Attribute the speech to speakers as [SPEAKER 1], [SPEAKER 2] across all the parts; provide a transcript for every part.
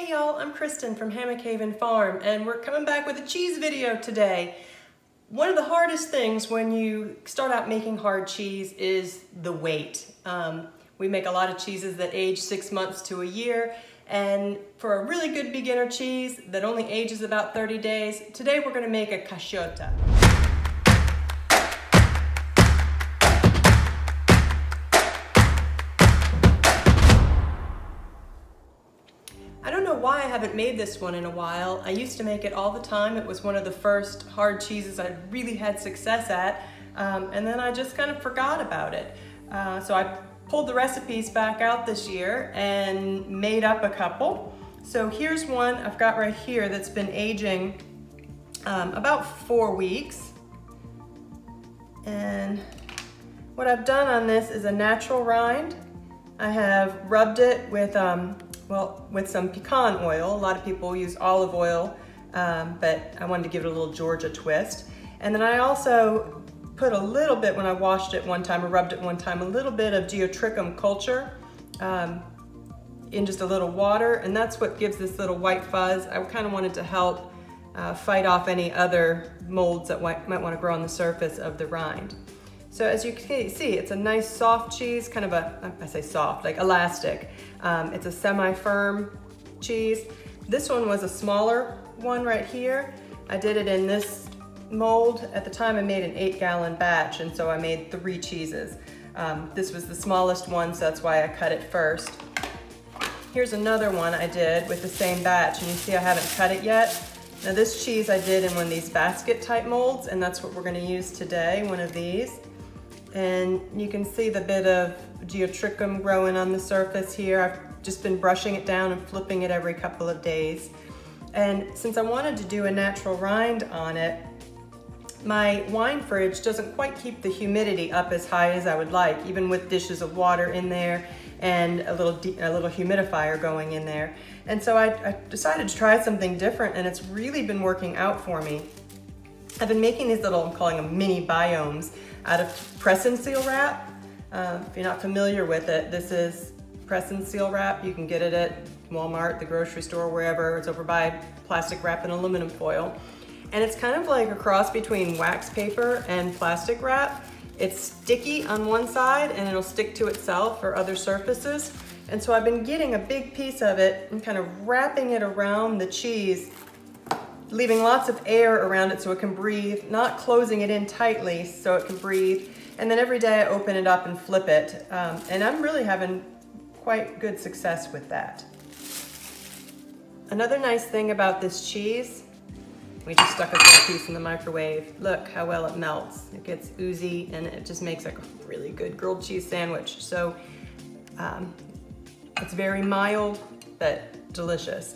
[SPEAKER 1] Hey y'all, I'm Kristen from Hammock Haven Farm, and we're coming back with a cheese video today. One of the hardest things when you start out making hard cheese is the wait. We make a lot of cheeses that age 6 months to a year, and for a really good beginner cheese that only ages about 30 days, today we're going to make a Caciotta. I don't know why I haven't made this one in a while. I used to make it all the time. It was one of the first hard cheeses I really had success at, and then I just kind of forgot about it. So I pulled the recipes back out this year and made up a couple. So here's one I've got right here that's been aging about 4 weeks. And what I've done on this is a natural rind. I have rubbed it with with some pecan oil. A lot of people use olive oil, but I wanted to give it a little Georgia twist. And then I also put a little bit, when I washed it one time or rubbed it one time, a little bit of geotrichum culture in just a little water, and that's what gives this little white fuzz. I kind of wanted to help fight off any other molds that might want to grow on the surface of the rind. So as you can see, it's a nice soft cheese, kind of I say soft, like elastic. It's a semi-firm cheese. This one was a smaller one right here. I did it in this mold. At the time I made an 8-gallon batch, and so I made 3 cheeses. This was the smallest one, so that's why I cut it first. Here's another one I did with the same batch, and you see I haven't cut it yet. Now this cheese I did in one of these basket type molds, and that's what we're gonna use today, one of these. And you can see the bit of geotrichum growing on the surface here. I've just been brushing it down and flipping it every couple of days. And since I wanted to do a natural rind on it, my wine fridge doesn't quite keep the humidity up as high as I would like, even with dishes of water in there and a little humidifier going in there. And so I decided to try something different, and it's really been working out for me. I've been making these little, I'm calling them mini biomes, out of press and seal wrap. If you're not familiar with it, this is press and seal wrap. You can get it at Walmart, the grocery store, wherever. It's over by plastic wrap and aluminum foil. And it's kind of like a cross between wax paper and plastic wrap. It's sticky on one side and it'll stick to itself or other surfaces. And so I've been getting a big piece of it and kind of wrapping it around the cheese, leaving lots of air around it so it can breathe, not closing it in tightly so it can breathe. And then every day I open it up and flip it. And I'm really having quite good success with that. Another nice thing about this cheese, we just stuck a little piece in the microwave. Look how well it melts. It gets oozy and it just makes like a really good grilled cheese sandwich. So it's very mild, but delicious.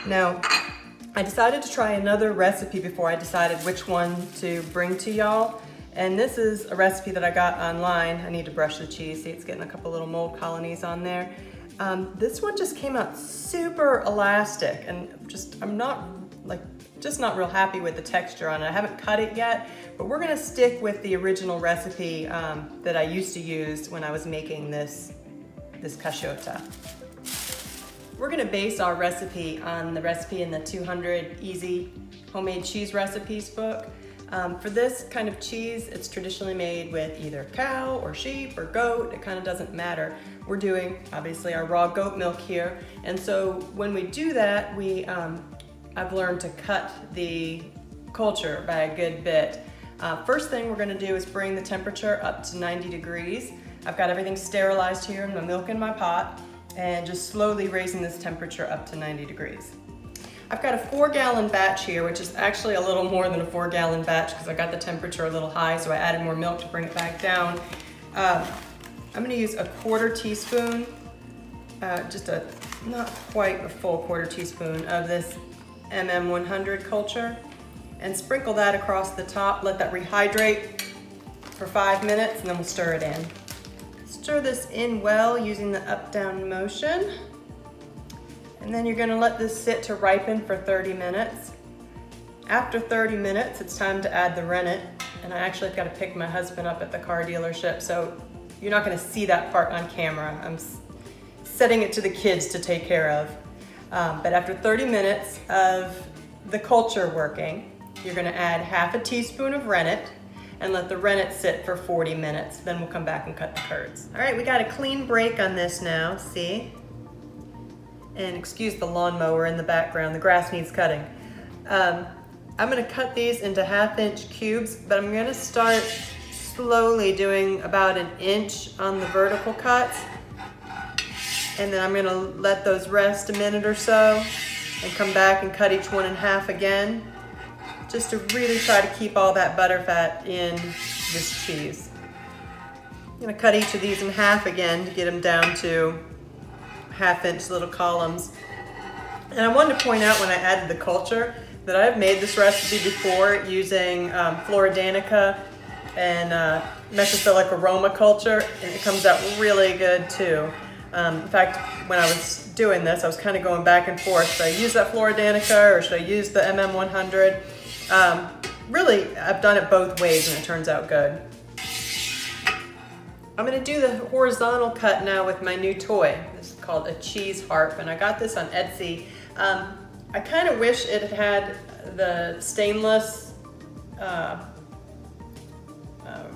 [SPEAKER 1] Now, I decided to try another recipe before I decided which one to bring to y'all. And this is a recipe that I got online. I need to brush the cheese. See, it's getting a couple little mold colonies on there. This one just came out super elastic, and I'm not real happy with the texture on it. I haven't cut it yet, but we're gonna stick with the original recipe that I used to use when I was making this Caciotta. We're gonna base our recipe on the recipe in the 200 Easy Homemade Cheese Recipes book. For this kind of cheese, it's traditionally made with either cow or sheep or goat. It kind of doesn't matter. We're doing, obviously, our raw goat milk here. And so when we do that, I've learned to cut the culture by a good bit. First thing we're gonna do is bring the temperature up to 90 degrees. I've got everything sterilized here and the milk in my pot, and just slowly raising this temperature up to 90 degrees. I've got a 4-gallon batch here, which is actually a little more than a 4-gallon batch because I got the temperature a little high, so I added more milk to bring it back down. I'm gonna use a 1/4 teaspoon, not quite a full 1/4 teaspoon of this MM100 culture, and sprinkle that across the top. Let that rehydrate for 5 minutes, and then we'll stir it in. Stir this in well using the up-down motion. And then you're gonna let this sit to ripen for 30 minutes. After 30 minutes, it's time to add the rennet. And I actually have got to pick my husband up at the car dealership, so you're not gonna see that part on camera. I'm setting it to the kids to take care of. But after 30 minutes of the culture working, you're gonna add half a teaspoon of rennet and let the rennet sit for 40 minutes. Then we'll come back and cut the curds. All right, we got a clean break on this now, see? And excuse the lawnmower in the background, the grass needs cutting. I'm gonna cut these into 1/2-inch cubes, but I'm gonna start slowly doing about 1 inch on the vertical cuts. And then I'm gonna let those rest a minute or so and come back and cut each one in half again, just to really try to keep all that butter fat in this cheese. I'm gonna cut each of these in half again to get them down to 1/2-inch little columns. And I wanted to point out when I added the culture that I've made this recipe before using Flora Danica and mesophilic aroma culture, and it comes out really good too. In fact, when I was doing this, I was kind of going back and forth. Should I use that Flora Danica or should I use the MM100? Really, I've done it both ways and it turns out good. I'm gonna do the horizontal cut now with my new toy. This is called a cheese harp, and I got this on Etsy. I kind of wish it had the stainless,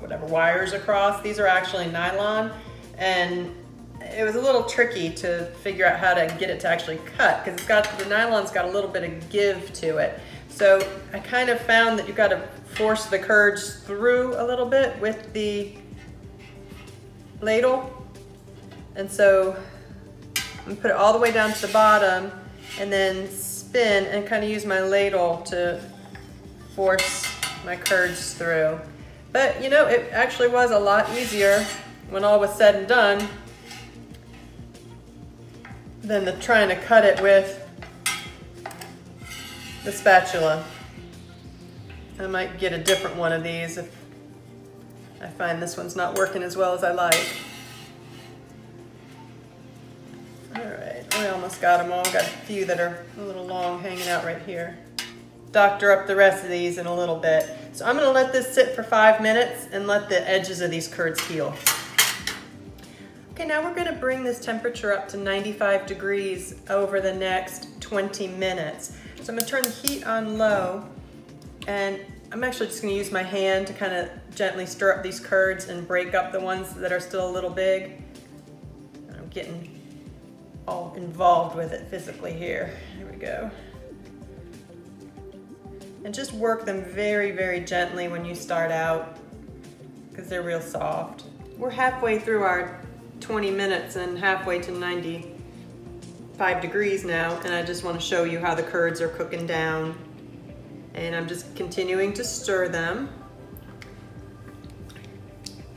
[SPEAKER 1] whatever, wires across. These are actually nylon, and it was a little tricky to figure out how to get it to actually cut because the nylon's got a little bit of give to it. So I kind of found that you've got to force the curds through a little bit with the ladle. And so I'm gonna put it all the way down to the bottom and then spin and kind of use my ladle to force my curds through. But you know, it actually was a lot easier when all was said and done than trying to cut it with the spatula. I might get a different one of these if I find this one's not working as well as I like. All right, I almost got them all. Got a few that are a little long hanging out right here. Doctor up the rest of these in a little bit. So I'm gonna let this sit for 5 minutes and let the edges of these curds heal. Okay, now we're gonna bring this temperature up to 95 degrees over the next 20 minutes. So I'm gonna turn the heat on low, and I'm actually just gonna use my hand to kind of gently stir up these curds and break up the ones that are still a little big. I'm getting all involved with it physically here. Here we go. And just work them very, very gently when you start out because they're real soft. We're halfway through our 20 minutes and halfway to 95 degrees now, and I just want to show you how the curds are cooking down. And I'm just continuing to stir them.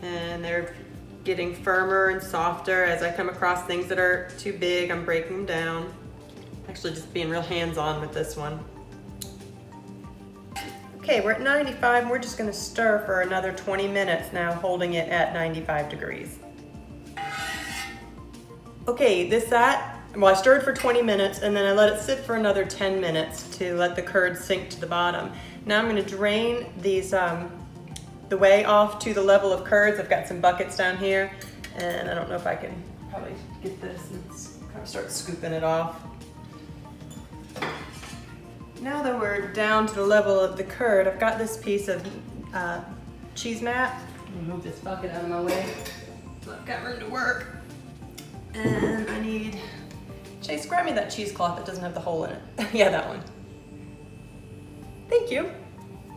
[SPEAKER 1] And they're getting firmer and softer as I come across things that are too big. I'm breaking them down. Actually just being real hands-on with this one. Okay, we're at 95 and we're just gonna stir for another 20 minutes now, holding it at 95 degrees. Okay, well, I stirred for 20 minutes and then I let it sit for another 10 minutes to let the curds sink to the bottom. Now I'm gonna drain these, the whey off to the level of curds. I've got some buckets down here, and I don't know if I can probably get this and kind of start scooping it off. Now that we're down to the level of the curd, I've got this piece of cheese mat. Let me move this bucket out of my way so I've got room to work. And I need, Chase, grab me that cheesecloth that doesn't have the hole in it. Yeah, that one. Thank you.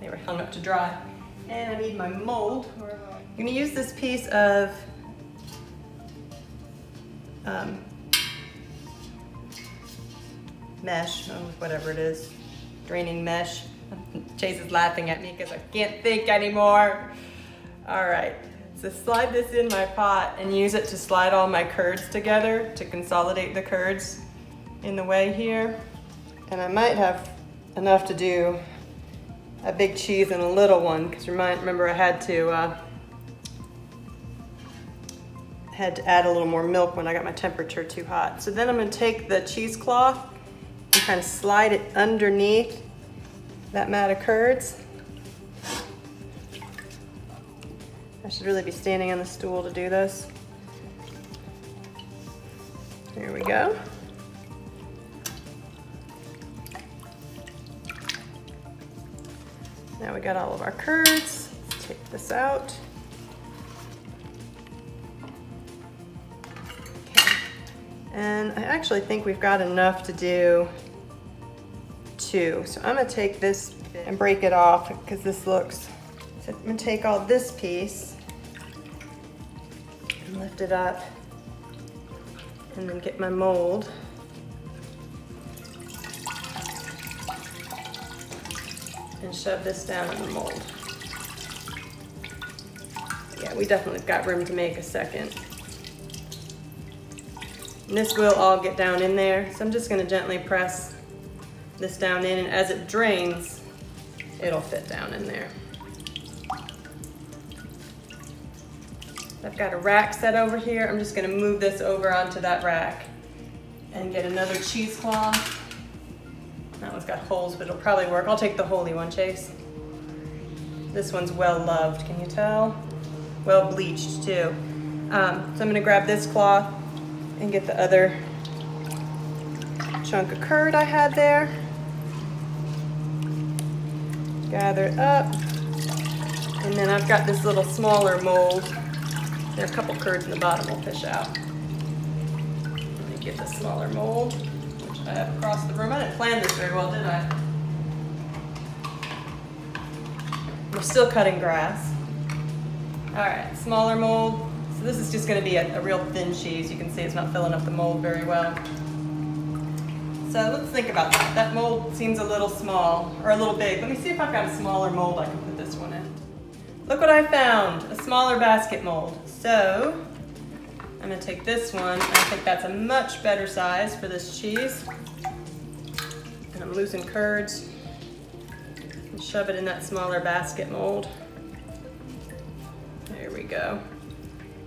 [SPEAKER 1] They were hung up to dry. And I need my mold. I'm gonna use this piece of mesh, whatever it is, draining mesh. Chase is laughing at me because I can't think anymore. All right, so slide this in my pot and use it to slide all my curds together to consolidate the curds in the way here. And I might have enough to do a big cheese and a little one, because remember I had to add a little more milk when I got my temperature too hot. So then I'm gonna take the cheesecloth and kind of slide it underneath that mat of curds. I should really be standing on the stool to do this. Here we go. Now we got all of our curds. Let's take this out. Okay. And I actually think we've got enough to do 2. So I'm gonna take this and break it off because this looks, so I'm gonna take all this piece and lift it up and then get my mold. And shove this down in the mold. Yeah, we definitely got room to make a second. And this will all get down in there, so I'm just gonna gently press this down in, and as it drains, it'll fit down in there. I've got a rack set over here. I'm just gonna move this over onto that rack and get another cheesecloth. That one's got holes, but it'll probably work. I'll take the holy one, Chase. This one's well loved, can you tell? Well bleached too. So I'm gonna grab this cloth and get the other chunk of curd I had there. Gather it up. And then I've got this little smaller mold. There are a couple curds in the bottom we'll fish out. Let me get the smaller mold. I have across the room. I didn't plan this very well, did I? We're still cutting grass. All right, smaller mold. So this is just gonna be a real thin cheese. You can see it's not filling up the mold very well. So let's think about that. That mold seems a little small, or a little big. Let me see if I've got a smaller mold I can put this one in. Look what I found, a smaller basket mold. So I'm gonna take this one, and I think that's a much better size for this cheese. And I'm losing curds and shove it in that smaller basket mold. There we go.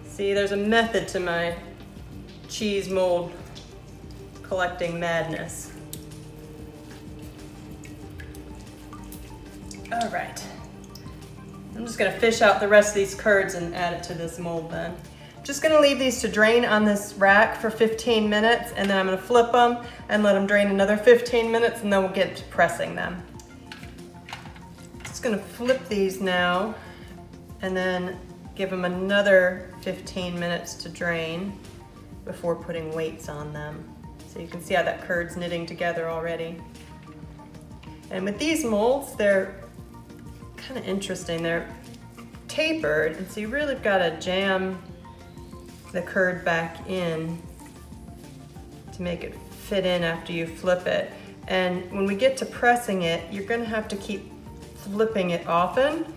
[SPEAKER 1] See, there's a method to my cheese mold collecting madness. All right. I'm just gonna fish out the rest of these curds and add it to this mold then. Just gonna leave these to drain on this rack for 15 minutes, and then I'm gonna flip them and let them drain another 15 minutes, and then we'll get to pressing them. Just gonna flip these now and then give them another 15 minutes to drain before putting weights on them. So you can see how that curd's knitting together already. And with these molds, they're kind of interesting. They're tapered, and so you really got to jam the curd back in to make it fit in after you flip it. And when we get to pressing it, you're gonna have to keep flipping it often,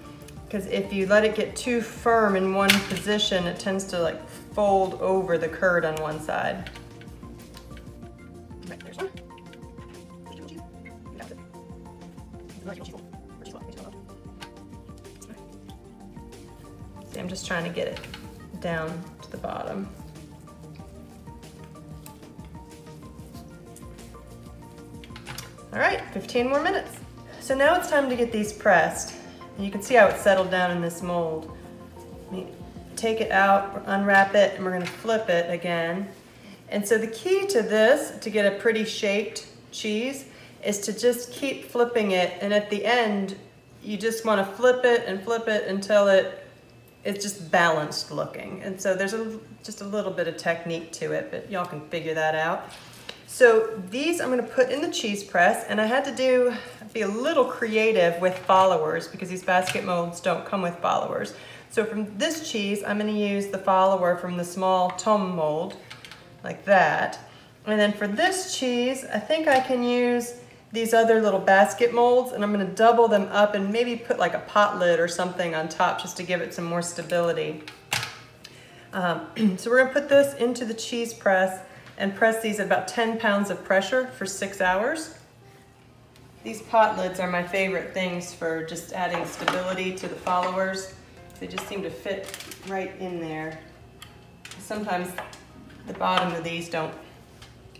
[SPEAKER 1] because if you let it get too firm in one position, it tends to like fold over the curd on one side. Right, there's one. See, I'm just trying to get it down to the bottom. All right, 15 more minutes. So now it's time to get these pressed. And you can see how it's settled down in this mold. Let me take it out, unwrap it, and we're gonna flip it again. And so the key to this, to get a pretty shaped cheese, is to just keep flipping it, and at the end, you just wanna flip it until it's just balanced looking. And so there's just a little bit of technique to it, but y'all can figure that out. So these I'm gonna put in the cheese press, and I had to be a little creative with followers because these basket molds don't come with followers. So from this cheese, I'm gonna use the follower from the small tome mold, like that. And then for this cheese, I think I can use these other little basket molds, and I'm gonna double them up and maybe put like a pot lid or something on top just to give it some more stability. So we're gonna put this into the cheese press and press these at about 10 pounds of pressure for 6 hours. These pot lids are my favorite things for just adding stability to the followers. They just seem to fit right in there. Sometimes the bottom of these don't,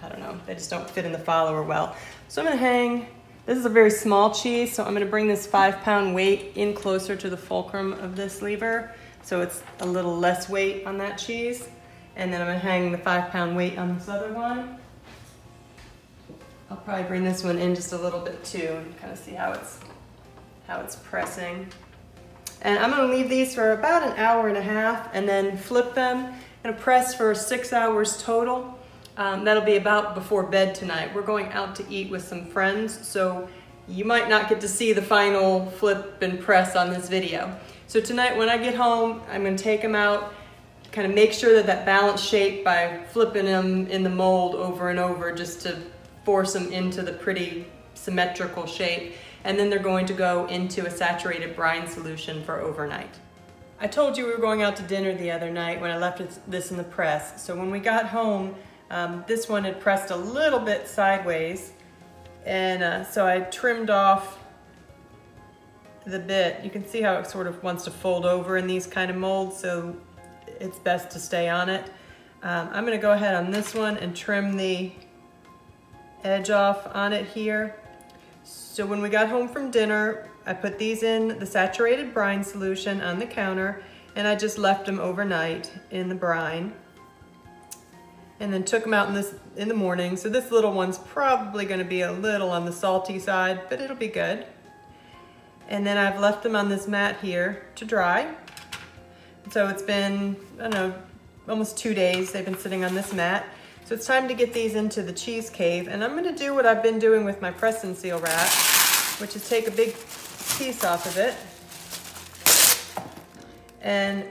[SPEAKER 1] I don't know, they just don't fit in the follower well. So I'm gonna hang, this is a very small cheese, so I'm gonna bring this 5-pound weight in closer to the fulcrum of this lever, so it's a little less weight on that cheese. And then I'm gonna hang the 5-pound weight on this other one. I'll probably bring this one in just a little bit too and kind of see how how it's pressing. And I'm gonna leave these for about an hour and a half and then flip them. I'm gonna press for 6 hours total. That'll be about before bed tonight. We're going out to eat with some friends, so you might not get to see the final flip and press on this video. So tonight when I get home, I'm gonna take them out, kind of make sure that that balanced shape by flipping them in the mold over and over just to force them into the pretty symmetrical shape. And then they're going to go into a saturated brine solution for overnight. I told you we were going out to dinner the other night when I left this in the press. So when we got home, this one had pressed a little bit sideways, and so I trimmed off the bit. You can see how it sort of wants to fold over in these kind of molds, so it's best to stay on it. I'm gonna go ahead on this one and trim the edge off on it here. So when we got home from dinner, I put these in the saturated brine solution on the counter, and I just left them overnight in the brine. And then took them out in the morning. So this little one's probably gonna be a little on the salty side, but it'll be good. And then I've left them on this mat here to dry. So it's been, I don't know, almost 2 days they've been sitting on this mat. So it's time to get these into the cheese cave. And I'm gonna do what I've been doing with my press and seal wrap, which is take a big piece off of it. And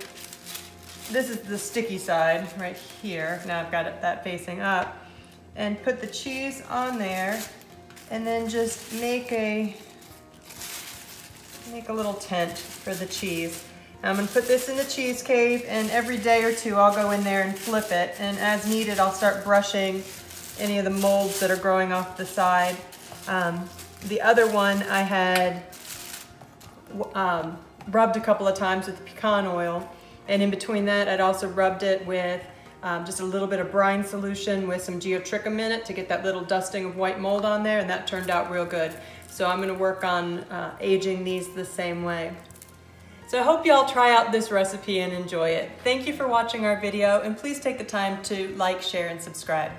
[SPEAKER 1] this is the sticky side right here. Now I've got that facing up. And put the cheese on there and then just make a little tent for the cheese. Now I'm gonna put this in the cheese cave, and every day or two I'll go in there and flip it, and as needed I'll start brushing any of the molds that are growing off the side. The other one I had rubbed a couple of times with pecan oil, and in between that I'd also rubbed it with just a little bit of brine solution with some geotrichum in it to get that little dusting of white mold on there, and that turned out real good. So I'm gonna work on aging these the same way. So I hope you all try out this recipe and enjoy it. Thank you for watching our video, and please take the time to like, share, and subscribe.